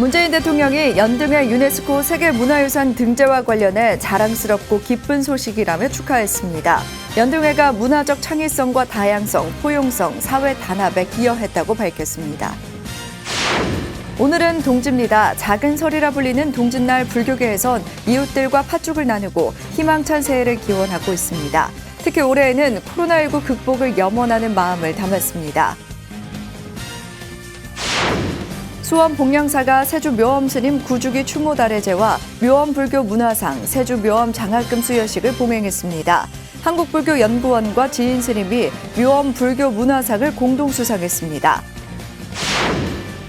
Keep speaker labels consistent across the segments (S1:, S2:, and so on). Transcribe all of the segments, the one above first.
S1: 문재인 대통령이 연등의 유네스코 세계문화유산 등재와 관련해 자랑스럽고 기쁜 소식이라며 축하했습니다. 연등회가 문화적 창의성과 다양성, 포용성, 사회 단합에 기여했다고 밝혔습니다. 오늘은 동지입니다. 작은 설이라 불리는 동짓날 불교계에선 이웃들과 팥죽을 나누고 희망찬 새해를 기원하고 있습니다. 특히 올해에는 코로나19 극복을 염원하는 마음을 담았습니다. 수원 복령사가 세주 묘엄 스님 구주기 추모달해제와 묘엄 불교 문화상, 세주 묘엄 장학금 수여식을 봉행했습니다. 한국불교연구원과 지인 스님이 묘엄 불교 문화상을 공동 수상했습니다.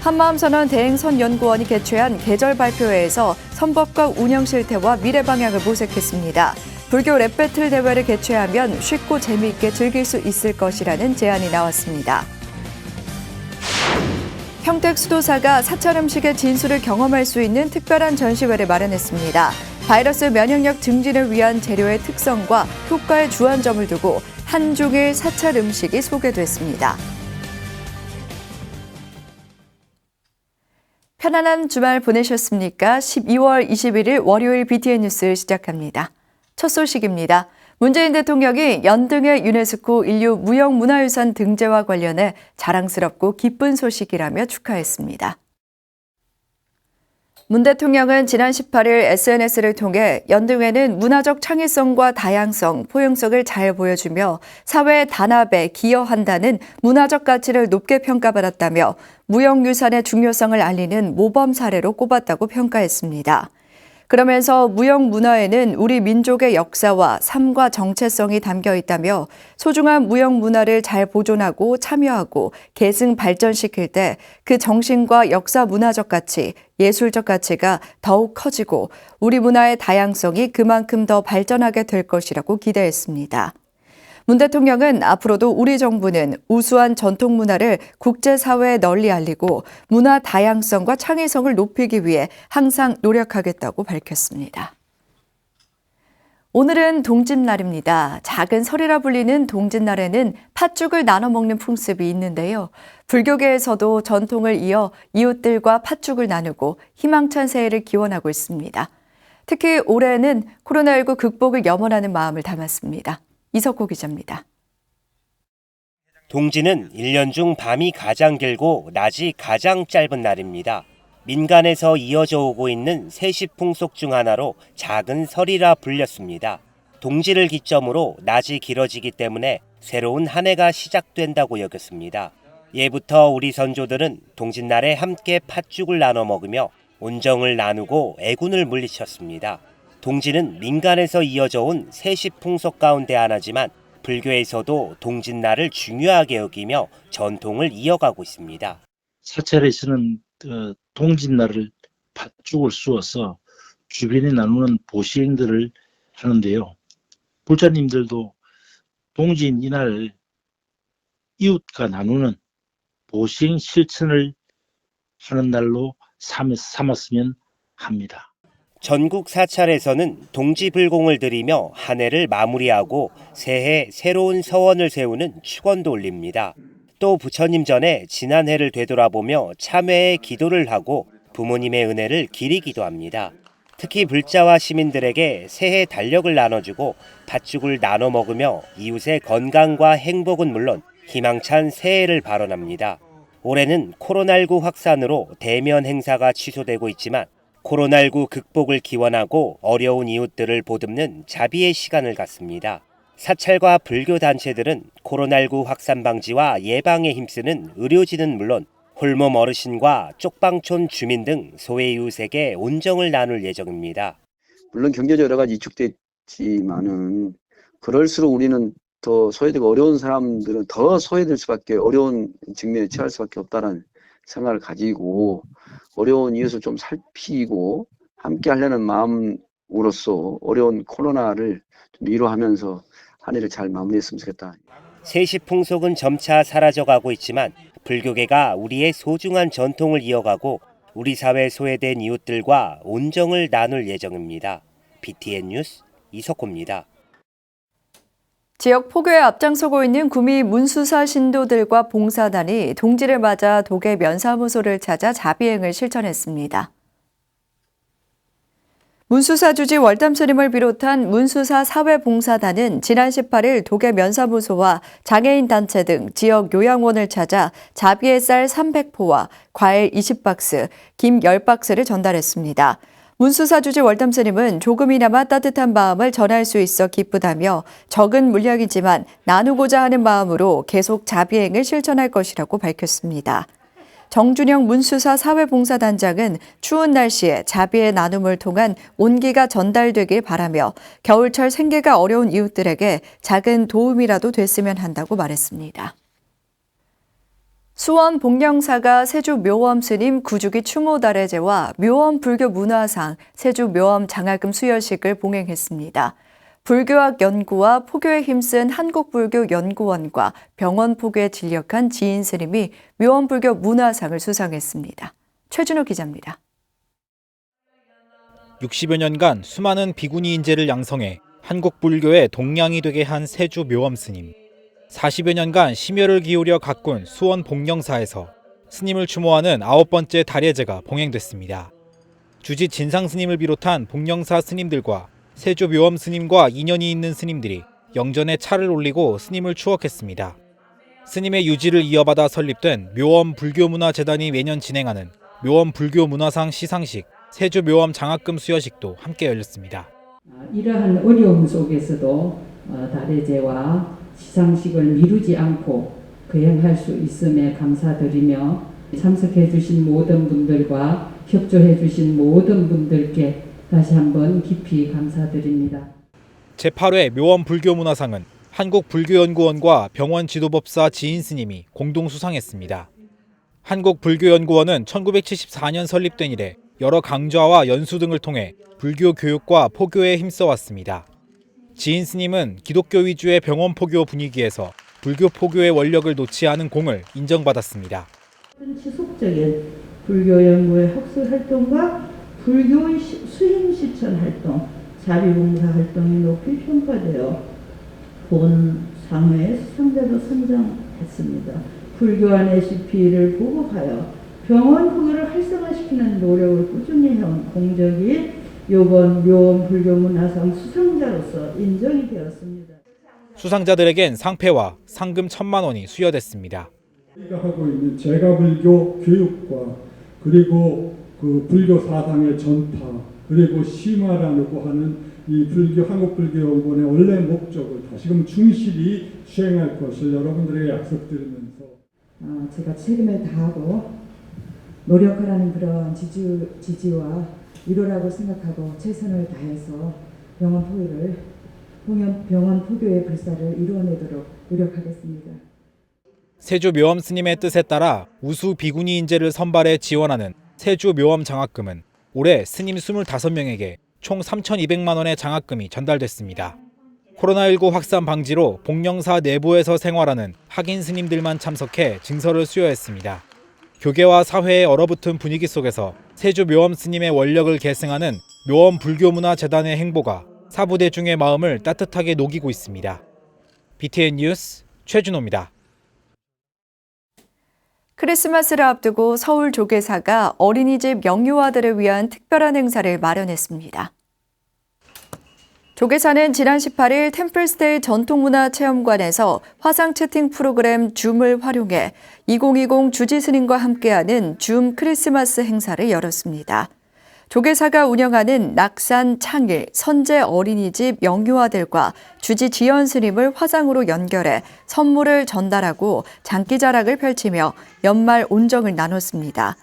S1: 한마음선언 대행선연구원이 개최한 계절 발표회에서 선법과 운영 실태와 미래 방향을 모색했습니다. 불교 랩배틀 대회를 개최하면 쉽고 재미있게 즐길 수 있을 것이라는 제안이 나왔습니다. 평택 수도사가 사찰 음식의 진수를 경험할 수 있는 특별한 전시회를 마련했습니다. 바이러스 면역력 증진을 위한 재료의 특성과 효과에 주안점을 두고 한중일 사찰 음식이 소개됐습니다. 편안한 주말 보내셨습니까? 12월 21일 월요일 BTN 뉴스 시작합니다. 첫 소식입니다. 문재인 대통령이 연등의 유네스코 인류 무형문화유산 등재와 관련해 자랑스럽고 기쁜 소식이라며 축하했습니다. 문 대통령은 지난 18일 SNS를 통해 연등회는 문화적 창의성과 다양성, 포용성을 잘 보여주며 사회 단합에 기여한다는 문화적 가치를 높게 평가받았다며 무형유산의 중요성을 알리는 모범 사례로 꼽았다고 평가했습니다. 그러면서 무형문화에는 우리 민족의 역사와 삶과 정체성이 담겨 있다며 소중한 무형문화를 잘 보존하고 참여하고 계승 발전시킬 때 그 정신과 역사 문화적 가치, 예술적 가치가 더욱 커지고 우리 문화의 다양성이 그만큼 더 발전하게 될 것이라고 기대했습니다. 문 대통령은 앞으로도 우리 정부는 우수한 전통 문화를 국제사회에 널리 알리고 문화 다양성과 창의성을 높이기 위해 항상 노력하겠다고 밝혔습니다. 오늘은 동짓날입니다. 작은 설이라 불리는 동짓날에는 팥죽을 나눠 먹는 풍습이 있는데요. 불교계에서도 전통을 이어 이웃들과 팥죽을 나누고 희망찬 새해를 기원하고 있습니다. 특히 올해는 코로나19 극복을 염원하는 마음을 담았습니다. 이석호 기자입니다.
S2: 동지는 1년 중 밤이 가장 길고 낮이 가장 짧은 날입니다. 민간에서 이어져 오고 있는 세시 풍속 중 하나로 작은 설이라 불렸습니다. 동지를 기점으로 낮이 길어지기 때문에 새로운 한 해가 시작된다고 여겼습니다. 예부터 우리 선조들은 동짓날에 함께 팥죽을 나눠 먹으며 온정을 나누고 애군을 물리쳤습니다. 동지는 민간에서 이어져 온 세시 풍속 가운데 하나지만 불교에서도 동짓날을 중요하게 여기며 전통을 이어가고 있습니다.
S3: 사찰에서는 동짓날을 팥죽을 쑤어서 주변에 나누는 보시행들을 하는데요. 불자님들도 동지인 이날 이웃과 나누는 보시행 실천을 하는 날로 삼았으면 합니다.
S2: 전국 사찰에서는 동지불공을 드리며 한 해를 마무리하고 새해 새로운 서원을 세우는 축원도 올립니다. 또 부처님 전에 지난 해를 되돌아보며 참회의 기도를 하고 부모님의 은혜를 기리기도 합니다. 특히 불자와 시민들에게 새해 달력을 나눠주고 팥죽을 나눠 먹으며 이웃의 건강과 행복은 물론 희망찬 새해를 발언합니다. 올해는 코로나19 확산으로 대면 행사가 취소되고 있지만 코로나19 극복을 기원하고 어려운 이웃들을 보듬는 자비의 시간을 갖습니다. 사찰과 불교 단체들은 코로나19 확산 방지와 예방에 힘쓰는 의료진은 물론 홀몸 어르신과 쪽방촌 주민 등 소외 이웃에게 온정을 나눌 예정입니다.
S4: 물론 경제적 여러 가지 위축됐지만은 그럴수록 우리는 더 소외되고 어려운 사람들은 더 소외될 수밖에 어려운 직면에 처할 수밖에 없다는 생각을 가지고 어려운 이웃을 좀 살피고 함께 하려는 마음으로써 어려운 코로나를 좀 위로하면서 한 해를 잘 마무리했으면 좋겠다.
S2: 세시 풍속은 점차 사라져가고 있지만 불교계가 우리의 소중한 전통을 이어가고 우리 사회 소외된 이웃들과 온정을 나눌 예정입니다. BTN 뉴스 이석호입니다.
S1: 지역 포교에 앞장서고 있는 구미 문수사 신도들과 봉사단이 동지를 맞아 독일 면사무소를 찾아 자비행을 실천했습니다. 문수사 주지 월담 스님을 비롯한 문수사 사회봉사단은 지난 18일 독일 면사무소와 장애인 단체 등 지역 요양원을 찾아 자비의 쌀 300포와 과일 20박스, 김 10박스를 전달했습니다. 문수사 주지 월담 스님은 조금이나마 따뜻한 마음을 전할 수 있어 기쁘다며 적은 물량이지만 나누고자 하는 마음으로 계속 자비행을 실천할 것이라고 밝혔습니다. 정준영 문수사 사회봉사단장은 추운 날씨에 자비의 나눔을 통한 온기가 전달되길 바라며 겨울철 생계가 어려운 이웃들에게 작은 도움이라도 됐으면 한다고 말했습니다. 수원 복령사가 세주 묘엄 스님 구주기 추모 달해제와 묘엄 불교 문화상 세주 묘엄 장학금 수여식을 봉행했습니다. 불교학 연구와 포교에 힘쓴 한국불교연구원과 병원 포교에 진력한 지인 스님이 묘엄 불교 문화상을 수상했습니다. 최준호 기자입니다.
S5: 60여 년간 수많은 비구니 인재를 양성해 한국 불교의 동량이 되게 한 세주 묘엄 스님. 40여 년간 심혈을 기울여 가꾼 수원 복령사에서 스님을 추모하는 9번째 달예제가 봉행됐습니다. 주지 진상 스님을 비롯한 복령사 스님들과 세주 묘엄 스님과 인연이 있는 스님들이 영전에 차를 올리고 스님을 추억했습니다. 스님의 유지를 이어받아 설립된 묘엄 불교문화재단이 매년 진행하는 묘엄 불교문화상 시상식, 세주 묘엄 장학금 수여식도 함께 열렸습니다.
S6: 이러한 어려움 속에서도 달예제와 시상식을 미루지 않고 거행할 수 있음에 감사드리며 참석해 주신 모든 분들과 협조해 주신 모든 분들께 다시 한번 깊이 감사드립니다.
S5: 제8회 묘엄 불교문화상은 한국불교연구원과 병원 지도법사 지인 스님이 공동 수상했습니다. 한국불교연구원은 1974년 설립된 이래 여러 강좌와 연수 등을 통해 불교 교육과 포교에 힘써왔습니다. 지인 스님은 기독교 위주의 병원 포교 분위기에서 불교 포교의 원력을 놓지 않은 공을 인정받았습니다.
S6: 지속적인 불교 연구의 학술 활동과 불교의 수행 실천 활동, 자비봉사 활동이 높이 평가되어 본 상회 수상자도 선정했습니다. 불교안 SP를 보급하여 병원 포교를 활성화시키는 노력을 꾸준히 해온 공적이 이번 묘엄 불교문화상 수상자로서 인정이 되었습니다.
S5: 수상자들에겐 상패와 상금 1,000만 원이 수여됐습니다.
S7: 우리가 하고 있는 제가불교 교육과 그리고 그 불교 사상의 전파 그리고 심화라고 하는 이 불교 한국불교연구원의 원래 목적을 다시금 충실히 수행할 것을 여러분들에게 약속드리면서
S6: 제가 책임을 다하고 노력하라는 그런 지지와 위로라고 생각하고 최선을 다해서 병원 포교의 불사를 이루어내도록 노력하겠습니다.
S5: 세주 묘엄 스님의 뜻에 따라 우수 비구니 인재를 선발해 지원하는 세주 묘엄 장학금은 올해 스님 25명에게 총 3,200만 원의 장학금이 전달됐습니다. 코로나19 확산 방지로 복령사 내부에서 생활하는 학인 스님들만 참석해 증서를 수여했습니다. 교계와 사회의 얼어붙은 분위기 속에서 세주 묘엄 스님의 원력을 계승하는 묘엄 불교문화재단의 행보가 사부대중의 마음을 따뜻하게 녹이고 있습니다. BTN 뉴스 최준호입니다.
S1: 크리스마스를 앞두고 서울 조계사가 어린이집 영유아들을 위한 특별한 행사를 마련했습니다. 조계사는 지난 18일 템플스테이 전통문화체험관에서 화상 채팅 프로그램 줌을 활용해 2020 주지 스님과 함께하는 줌 크리스마스 행사를 열었습니다. 조계사가 운영하는 낙산, 창일, 선제 어린이집 영유아들과 주지 지연 스님을 화상으로 연결해 선물을 전달하고 장기자랑을 펼치며 연말 온정을 나눴습니다.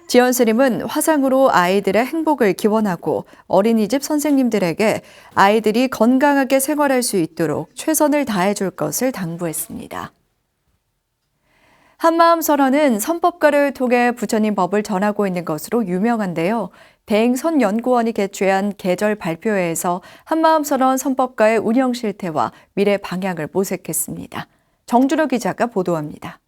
S1: 지연 스님은 화상으로 아이들의 행복을 기원하고 어린이집 선생님들에게 아이들이 건강하게 생활할 수 있도록 최선을 다해줄 것을 당부했습니다. 한마음선언은 선법가를 통해 부처님 법을 전하고 있는 것으로 유명한데요. 대행선연구원이 개최한 계절 발표회에서 한마음선언 선법가의 운영 실태와 미래 방향을 모색했습니다. 정준호 기자가 보도합니다.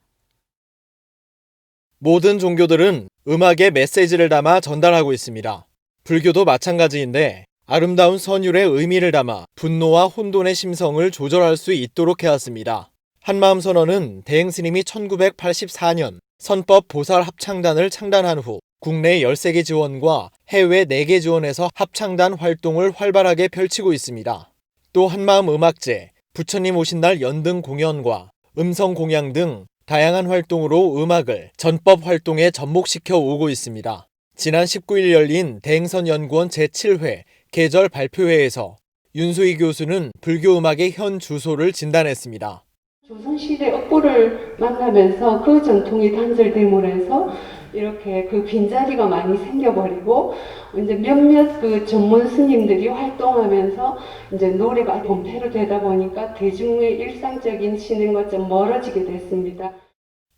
S8: 모든 종교들은 음악에 메시지를 담아 전달하고 있습니다. 불교도 마찬가지인데
S5: 아름다운 선율의 의미를 담아 분노와 혼돈의 심성을 조절할 수 있도록 해왔습니다. 한마음 선언은 대행 스님이 1984년 선법 보살 합창단을 창단한 후 국내 13개 지원과 해외 4개 지원에서 합창단 활동을 활발하게 펼치고 있습니다. 또 한마음 음악제, 부처님 오신 날 연등 공연과 음성 공양 등 다양한 활동으로 음악을 전법 활동에 접목시켜 오고 있습니다. 지난 19일 열린 대행선 연구원 제7회 계절 발표회에서 윤소희 교수는 불교 음악의 현 주소를 진단했습니다.
S8: 조선시대 억부를 만나면서 그 전통이 단절됨으로 해서 이렇게 그 빈자리가 많이 생겨버리고 이제 몇몇 그 전문 스님들이 활동하면서 이제 노래가 본패로 되다 보니까 대중의 일상적인 진행과 좀 멀어지게 됐습니다.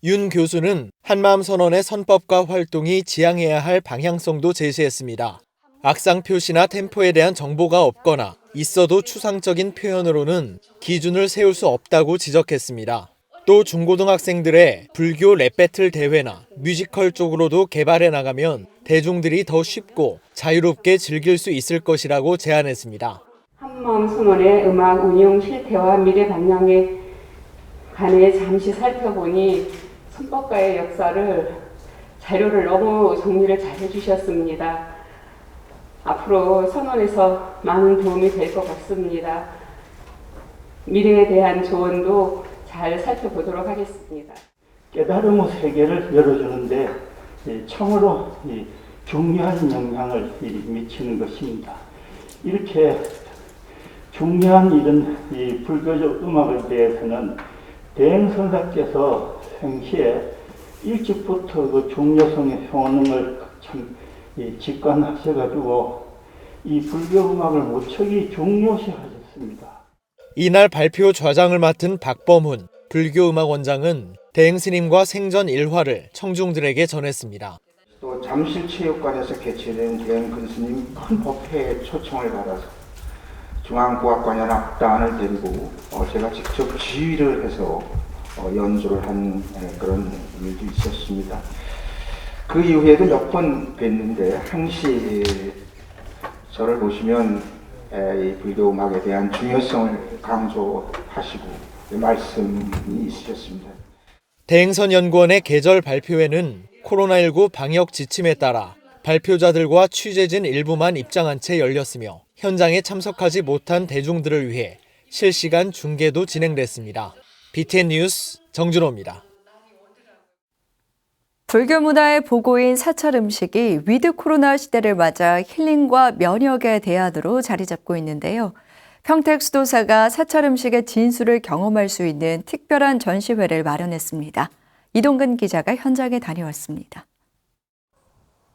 S5: 윤 교수는 한마음 선언의 선법과 활동이 지향해야 할 방향성도 제시했습니다. 악상 표시나 템포에 대한 정보가 없거나 있어도 추상적인 표현으로는 기준을 세울 수 없다고 지적했습니다. 또 중고등학생들의 불교 랩 배틀 대회나 뮤지컬 쪽으로도 개발해 나가면 대중들이 더 쉽고 자유롭게 즐길 수 있을 것이라고 제안했습니다.
S8: 한마음 선언의 음악 운용 실태와 미래 방향에 관해 잠시 살펴보니 선법가의 역사를 자료를 너무 정리를 잘 해주셨습니다. 앞으로 선언에서 많은 도움이 될 것 같습니다. 미래에 대한 조언도 잘 살펴보도록 하겠습니다.
S9: 깨달음의 세계를 열어주는데 참으로 중요한 영향을 미치는 것입니다. 이렇게 중요한 이런 불교적 음악에 대해서는 대행선사께서 생시에 일찍부터 그 중요성의 효능을 참 직관하셔가지고 이 불교 음악을 무척이 중요시하셨습니다.
S5: 이날 발표 좌장을 맡은 박범훈 불교음악원장은 대행스님과 생전 일화를 청중들에게 전했습니다.
S10: 또 잠실체육관에서 개최된 대행근스님 큰 법회에 초청을 받아서 중앙국악관현악단을 데리고 제가 직접 지휘를 해서 연주를 한 그런 일도 있었습니다. 그 이후에도 몇 번 뵀는데 항시 저를 보시면 이 불교 음악에 대한 중요성을 강조하시고 말씀이 있으셨습니다.
S5: 대행선 연구원의 계절 발표회는 코로나19 방역 지침에 따라 발표자들과 취재진 일부만 입장한 채 열렸으며 현장에 참석하지 못한 대중들을 위해 실시간 중계도 진행됐습니다. BTN 뉴스 정준호입니다.
S1: 불교 문화의 보고인 사찰 음식이 위드 코로나 시대를 맞아 힐링과 면역의 대안으로 자리 잡고 있는데요. 평택 수도사가 사찰 음식의 진수를 경험할 수 있는 특별한 전시회를 마련했습니다. 이동근 기자가 현장에 다녀왔습니다.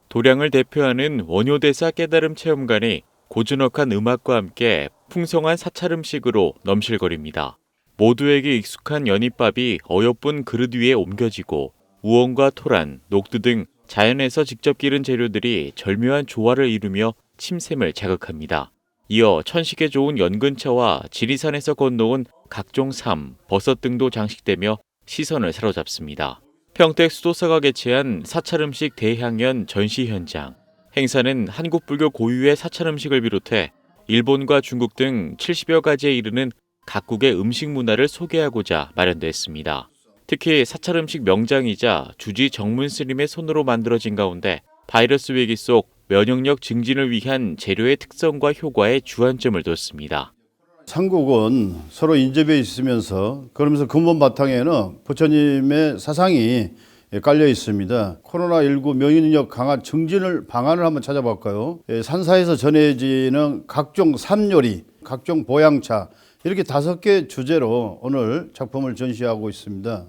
S11: 도량을 대표하는 원효대사 깨달음 체험관이 고즈넉한 음악과 함께 풍성한 사찰 음식으로 넘실거립니다. 모두에게 익숙한 연잎밥이 어여쁜 그릇 위에 옮겨지고 우엉과 토란, 녹두 등 자연에서 직접 기른 재료들이 절묘한 조화를 이루며 침샘을 자극합니다. 이어 천식에 좋은 연근차와 지리산에서 건너온 각종 삶, 버섯 등도 장식되며 시선을 사로잡습니다. 평택 수도사가 개최한 사찰 음식 대향연 전시 현장. 행사는 한국 불교 고유의 사찰 음식을 비롯해 일본과 중국 등 70여 가지에 이르는 각국의 음식 문화를 소개하고자 마련됐습니다. 특히 사찰 음식 명장이자 주지 정문 스님의 손으로 만들어진 가운데 바이러스 위기 속 면역력 증진을 위한 재료의 특성과 효과에 주안점을 뒀습니다.
S12: 삼국은 서로 인접해 있으면서 그러면서 근본 바탕에는 부처님의 사상이 깔려 있습니다. 코로나19 면역력 강화 증진을 방안을 한번 찾아볼까요? 산사에서 전해지는 각종 삶요리, 각종 보양차 이렇게 5개 주제로 오늘 작품을 전시하고 있습니다.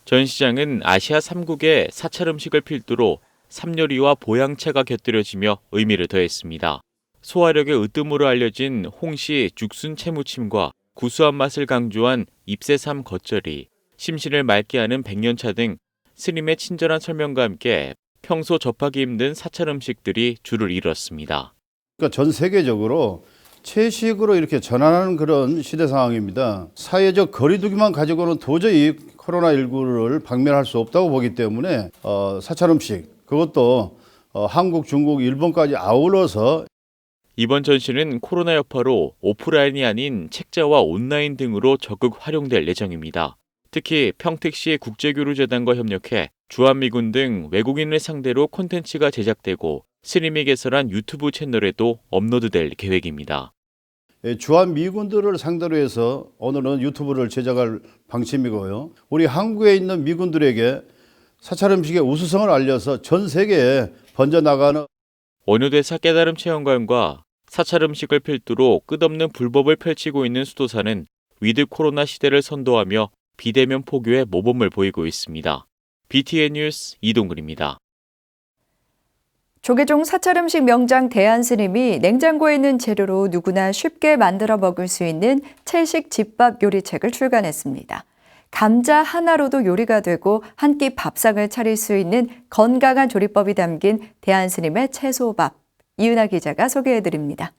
S11: 전시장은 아시아 3국의 사찰 음식을 필두로 삼요리와 보양차가 곁들여지며 의미를 더했습니다. 소화력의 으뜸으로 알려진 홍시 죽순 채무침과 구수한 맛을 강조한 잎새삼 겉절이, 심신을 맑게 하는 백년차 등 스님의 친절한 설명과 함께 평소 접하기 힘든 사찰 음식들이 줄을 이뤘습니다.
S12: 그러니까 전 세계적으로 채식으로 이렇게 전환하는 그런 시대 상황입니다. 사회적 거리두기만 가지고는 도저히 코로나19를 박멸할 수 없다고 보기 때문에 사찰 음식, 그것도 한국, 중국, 일본까지 아울러서
S11: 이번 전시는 코로나 여파로 오프라인이 아닌 책자와 온라인 등으로 적극 활용될 예정입니다. 특히 평택시 국제교류재단과 협력해 주한미군 등 외국인을 상대로 콘텐츠가 제작되고 스님이 개설한 유튜브 채널에도 업로드될 계획입니다.
S12: 주한미군들을 상대로 해서 오늘은 유튜브를 제작할 방침이고요. 우리 한국에 있는 미군들에게 사찰 음식의 우수성을 알려서 전 세계에 번져나가는
S11: 원효대사 깨달음 체험관과 사찰 음식을 필두로 끝없는 불법을 펼치고 있는 수도사는 위드 코로나 시대를 선도하며 비대면 포교의 모범을 보이고 있습니다. BTN 뉴스 이동근입니다.
S1: 조계종 사찰음식 명장 대한스님이 냉장고에 있는 재료로 누구나 쉽게 만들어 먹을 수 있는 채식 집밥 요리책을 출간했습니다. 감자 하나로도 요리가 되고 한 끼 밥상을 차릴 수 있는 건강한 조리법이 담긴 대한스님의 채소밥. 이은하 기자가 소개해드립니다.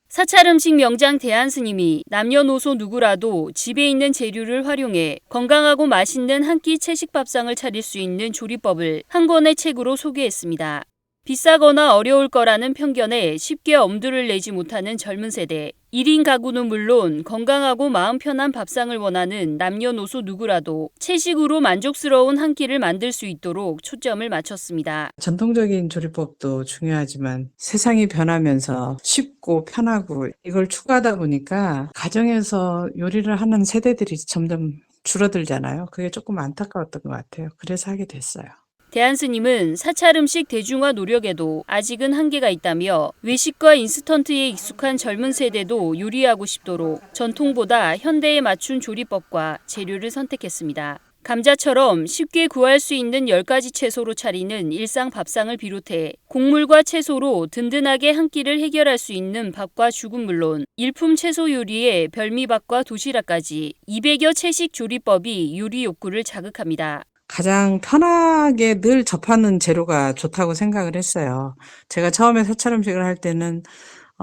S13: 사찰 음식 명장 대한스님이 남녀노소 누구라도 집에 있는 재료를 활용해 건강하고 맛있는 한 끼 채식 밥상을 차릴 수 있는 조리법을 한 권의 책으로 소개했습니다. 비싸거나 어려울 거라는 편견에 쉽게 엄두를 내지 못하는 젊은 세대, 1인 가구는 물론 건강하고 마음 편한 밥상을 원하는 남녀노소 누구라도 채식으로 만족스러운 한 끼를 만들 수 있도록 초점을 맞췄습니다.
S14: 전통적인 조리법도 중요하지만 세상이 변하면서 쉽고 편하고 이걸 추구하다 보니까 가정에서 요리를 하는 세대들이 점점 줄어들잖아요. 그게 조금 안타까웠던 것 같아요. 그래서 하게 됐어요.
S13: 대한스님은 사찰 음식 대중화 노력에도 아직은 한계가 있다며 외식과 인스턴트에 익숙한 젊은 세대도 요리하고 싶도록 전통보다 현대에 맞춘 조리법과 재료를 선택했습니다. 감자처럼 쉽게 구할 수 있는 10가지 채소로 차리는 일상 밥상을 비롯해 곡물과 채소로 든든하게 한 끼를 해결할 수 있는 밥과 죽은 물론 일품 채소 요리에 별미밥과 도시락까지 200여 채식 조리법이 요리 욕구를 자극합니다.
S14: 가장 편하게 늘 접하는 재료가 좋다고 생각을 했어요. 제가 처음에 사찰 음식을 할 때는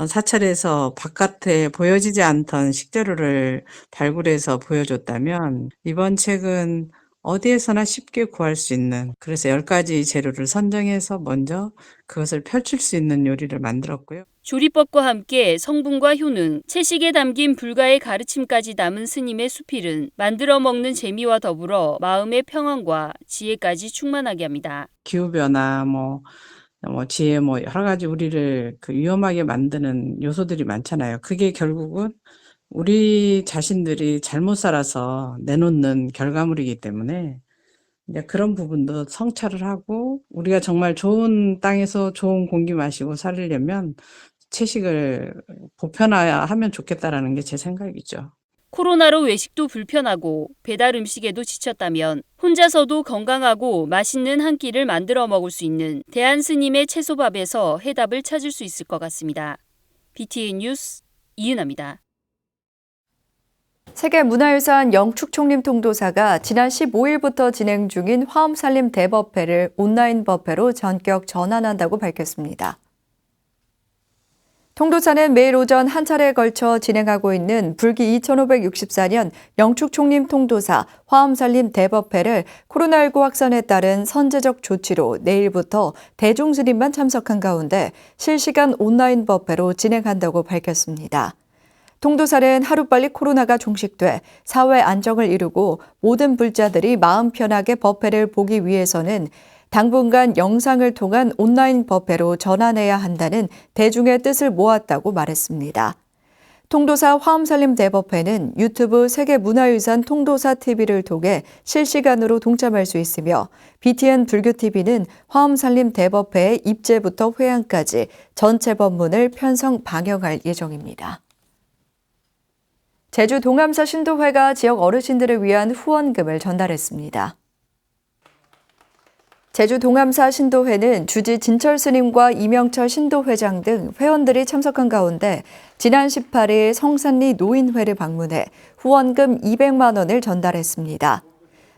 S14: 사찰에서 바깥에 보여지지 않던 식재료를 발굴해서 보여줬다면 이번 책은 어디에서나 쉽게 구할 수 있는, 그래서 10가지 재료를 선정해서 먼저 그것을 펼칠 수 있는 요리를 만들었고요.
S13: 조리법과 함께 성분과 효능, 채식에 담긴 불가의 가르침까지 담은 스님의 수필은 만들어 먹는 재미와 더불어 마음의 평안과 지혜까지 충만하게 합니다.
S14: 기후변화, 지혜, 여러 가지 우리를 위험하게 만드는 요소들이 많잖아요. 그게 결국은 우리 자신들이 잘못 살아서 내놓는 결과물이기 때문에 이제 그런 부분도 성찰을 하고 우리가 정말 좋은 땅에서 좋은 공기 마시고 살려면 채식을 보편화하면 좋겠다라는 게 제 생각이죠.
S13: 코로나로 외식도 불편하고 배달 음식에도 지쳤다면 혼자서도 건강하고 맛있는 한 끼를 만들어 먹을 수 있는 대한스님의 채소밥에서 해답을 찾을 수 있을 것 같습니다. BTN 뉴스 이은하입니다.
S1: 세계문화유산 영축총림통도사가 지난 15일부터 진행 중인 화엄살림 대법회를 온라인 법회로 전격 전환한다고 밝혔습니다. 통도사는 매일 오전 한 차례에 걸쳐 진행하고 있는 불기 2564년 영축총림통도사 화엄살림 대법회를 코로나19 확산에 따른 선제적 조치로 내일부터 대중스님만 참석한 가운데 실시간 온라인 법회로 진행한다고 밝혔습니다. 통도사는 하루빨리 코로나가 종식돼 사회 안정을 이루고 모든 불자들이 마음 편하게 법회를 보기 위해서는 당분간 영상을 통한 온라인 법회로 전환해야 한다는 대중의 뜻을 모았다고 말했습니다. 통도사 화엄살림 대법회는 유튜브 세계문화유산 통도사 TV를 통해 실시간으로 동참할 수 있으며 BTN 불교TV는 화엄살림 대법회의 입제부터 회항까지 전체 법문을 편성 방영할 예정입니다. 제주 동암사 신도회가 지역 어르신들을 위한 후원금을 전달했습니다. 제주 동암사 신도회는 주지 진철 스님과 이명철 신도회장 등 회원들이 참석한 가운데 지난 18일 성산리 노인회를 방문해 후원금 200만 원을 전달했습니다.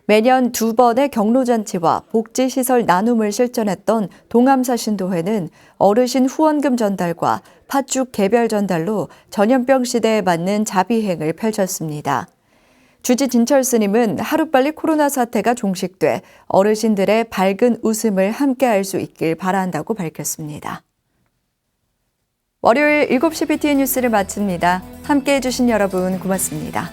S1: 매년 2번의 경로잔치와 복지시설 나눔을 실천했던 동암사 신도회는 어르신 후원금 전달과 팥죽 개별 전달로 전염병 시대에 맞는 자비행을 펼쳤습니다. 주지 진철 스님은 하루빨리 코로나 사태가 종식돼 어르신들의 밝은 웃음을 함께할 수 있길 바란다고 밝혔습니다. 월요일 7시 BTN 뉴스를 마칩니다. 함께해 주신 여러분 고맙습니다.